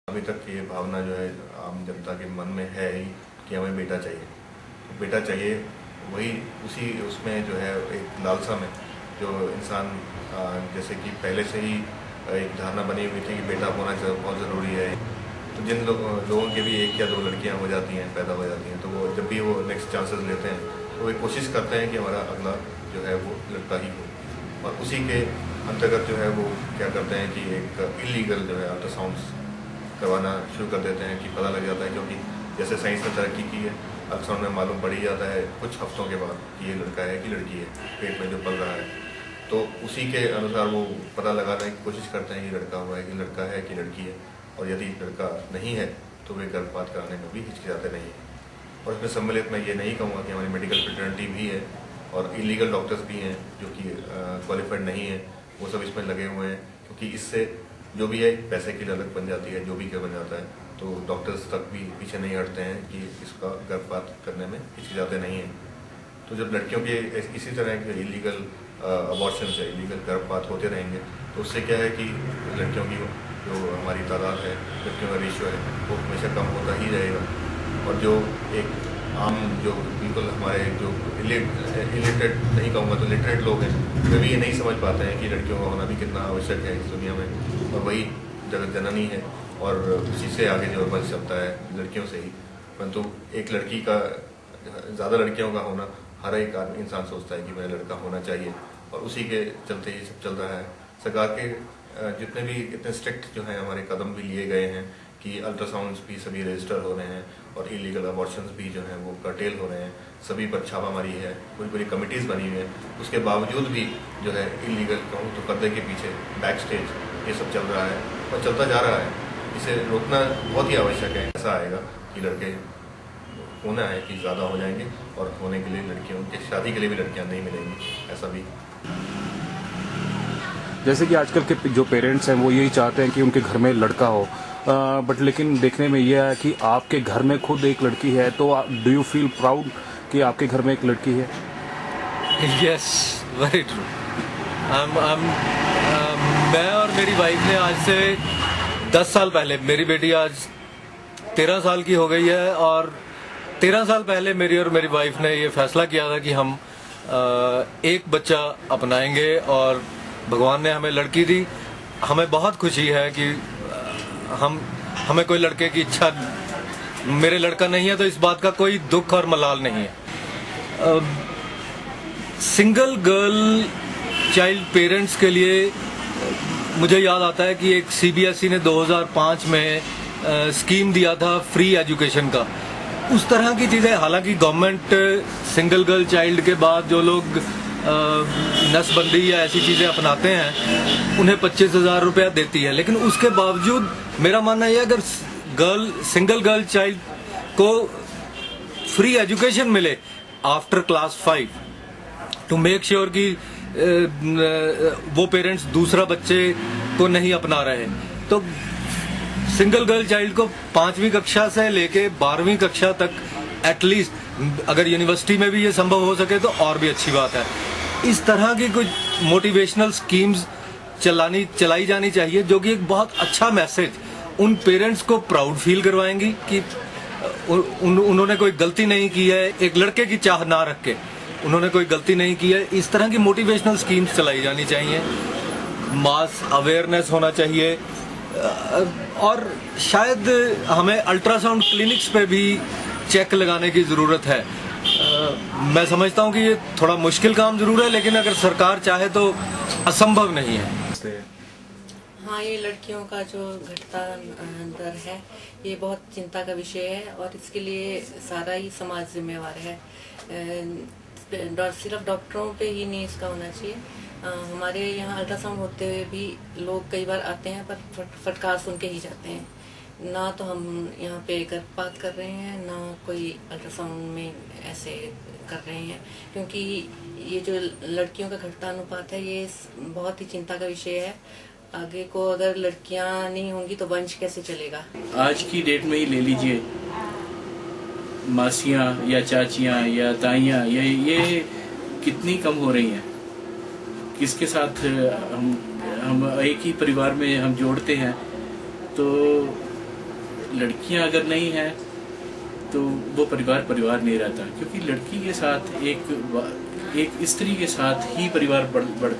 अभी तक ये भावना जो है आम जनता के मन में है ही कि हमें बेटा चाहिए। तो बेटा चाहिए वही उसी उसमें जो है एक लालसा में जो इंसान जैसे कि पहले से ही एक धारणा बनी हुई थी कि बेटा होना बहुत ज़रूरी है। तो जिन लोगों के भी एक या दो लड़कियां हो जाती हैं, पैदा हो जाती हैं, तो वो जब भी वो नेक्स्ट चांसेस लेते हैं तो वे कोशिश करते हैं कि हमारा अगला जो है वो लड़का ही हो। और उसी के अंतर्गत जो है वो क्या करते हैं कि एक इलीगल जो है अल्ट्रासाउंड्स करवाना शुरू कर देते हैं कि पता लग जाता है, क्योंकि जैसे साइंस ने तरक्की की है, अल्ट्रासाउंड में मालूम पड़ ही जाता है कुछ हफ्तों के बाद कि ये लड़का है कि लड़की है पेट में जो पल रहा है। तो उसी के अनुसार वो पता लगाने की कोशिश करते हैं कि लड़का हुआ है कि लड़का है कि लड़की है। और यदि लड़का नहीं है तो वे गर्भपात कराने में भी हिचकिचाते नहीं हैं। और इसमें सम्मिलित मैं ये नहीं कहूँगा कि हमारी मेडिकल फ्रेटर्निटी भी है और इलीगल डॉक्टर्स भी हैं जो कि क्वालिफाइड नहीं है, वो सब इसमें लगे हुए हैं, क्योंकि इससे जो भी है पैसे की ललक बन जाती है, जो भी क्या बन जाता है। तो डॉक्टर्स तक भी पीछे नहीं हटते हैं कि इसका गर्भपात करने में हिचकिचाते नहीं हैं। तो जब लड़कियों के इसी तरह के इलीगल अबॉर्शन से इलीगल गर्भपात होते रहेंगे तो उससे क्या है कि लड़कियों की जो हमारी तादाद है, लड़कियों का रेशियो है, वो हमेशा कम होता ही रहेगा। और जो एक आम जो बिल्कुल हमारे जो इलिटरेट नहीं कहूँगा तो लिटरेट लोग हैं, वे भी ये नहीं समझ पाते हैं कि लड़कियों का होना भी कितना आवश्यक है इस दुनिया में। और वही जगत जननी है और उसी से आगे जो बच सकता है लड़कियों से ही। परंतु एक लड़की का ज़्यादा लड़कियों का होना हर एक इंसान सोचता है कि मेरा लड़का होना चाहिए, और उसी के चलते ये सब चल रहा है। सरकार के जितने भी इतने स्ट्रिक्ट जो हैं हमारे कदम भी लिए गए हैं कि अल्ट्रासाउंड्स भी सभी रजिस्टर हो रहे हैं और इलीगल अबॉर्शंस भी जो हैं वो कर्टेल हो रहे हैं, सभी पर छापामारी है, पूरी पूरी कमिटीज़ बनी हुई है। उसके बावजूद भी जो है इलीगल कहूँ तो पर्दे के पीछे बैक स्टेज ये सब चल रहा है और चलता जा रहा है। इसे रोकना बहुत ही आवश्यक है। ऐसा आएगा कि लड़के होना है कि ज़्यादा हो जाएंगे और होने के लिए लड़कियों की शादी के लिए भी लड़कियां नहीं मिलेंगी, ऐसा भी। जैसे कि आजकल के जो पेरेंट्स हैं वो यही चाहते हैं कि उनके घर में लड़का हो, बट लेकिन देखने में यह है कि आपके घर में खुद एक लड़की है, तो डू यू फील प्राउड कि आपके घर में एक लड़की है? Yes, very true. मैं और मेरी वाइफ ने आज से 10 साल पहले, मेरी बेटी आज 13 साल की हो गई है, और 13 साल पहले मेरी और मेरी वाइफ ने ये फैसला किया था कि हम एक बच्चा अपनाएंगे, और भगवान ने हमें लड़की दी। हमें बहुत खुशी है कि हमें कोई लड़के की इच्छा, मेरे लड़का नहीं है तो इस बात का कोई दुख और मलाल नहीं है। सिंगल गर्ल चाइल्ड पेरेंट्स के लिए मुझे याद आता है कि एक CBSE ने 2005 में स्कीम दिया था फ्री एजुकेशन का। उस तरह की चीज़ें, हालांकि गवर्नमेंट सिंगल गर्ल चाइल्ड के बाद जो लोग नसबंदी या ऐसी चीज़ें अपनाते हैं उन्हें 25,000 रुपया देती है, लेकिन उसके बावजूद मेरा मानना यह है अगर सिंगल गर्ल चाइल्ड को फ्री एजुकेशन मिले after class 5 to make sure कि वो पेरेंट्स दूसरा बच्चे को नहीं अपना रहे, तो सिंगल गर्ल चाइल्ड को 5वीं कक्षा से लेके 12वीं कक्षा तक एटलीस्ट, अगर यूनिवर्सिटी में भी ये संभव हो सके तो और भी अच्छी बात है। इस तरह की कुछ मोटिवेशनल स्कीम्स चलाई जानी चाहिए, जो कि एक बहुत अच्छा मैसेज उन पेरेंट्स को प्राउड फील करवाएंगी कि उन्होंने कोई गलती नहीं की है, एक लड़के की चाह ना रख के उन्होंने कोई गलती नहीं की है। इस तरह की मोटिवेशनल स्कीम्स चलाई जानी चाहिए, मास अवेयरनेस होना चाहिए, और शायद हमें अल्ट्रासाउंड क्लिनिक्स पे भी चेक लगाने की ज़रूरत है। मैं समझता हूँ कि ये थोड़ा मुश्किल काम ज़रूर है, लेकिन अगर सरकार चाहे तो असंभव नहीं है। हाँ, ये लड़कियों का जो घटता दर है ये बहुत चिंता का विषय है, और इसके लिए सारा ही समाज जिम्मेवार है। सिर्फ डॉक्टरों पे ही नहीं इसका होना चाहिए। हमारे यहाँ अल्ट्रासाउंड होते हुए भी लोग कई बार आते हैं पर फटकार सुन के ही जाते हैं। ना तो हम यहाँ पे गर्भपात कर रहे हैं, ना कोई अल्ट्रासाउंड में ऐसे कर रहे हैं, क्योंकि ये जो लड़कियों का घटता अनुपात है ये बहुत ही चिंता का विषय है। आगे को अगर लड़कियां नहीं होंगी तो वंश कैसे चलेगा? आज की डेट में ही ले लीजिए, मासियां या चाचियां या ताइयां ये कितनी कम हो रही हैं। किसके साथ हम एक ही परिवार में हम जोड़ते हैं तो लड़कियां अगर नहीं हैं तो वो परिवार नहीं रहता, क्योंकि लड़की के साथ एक स्त्री के साथ ही परिवार बढ़ता है।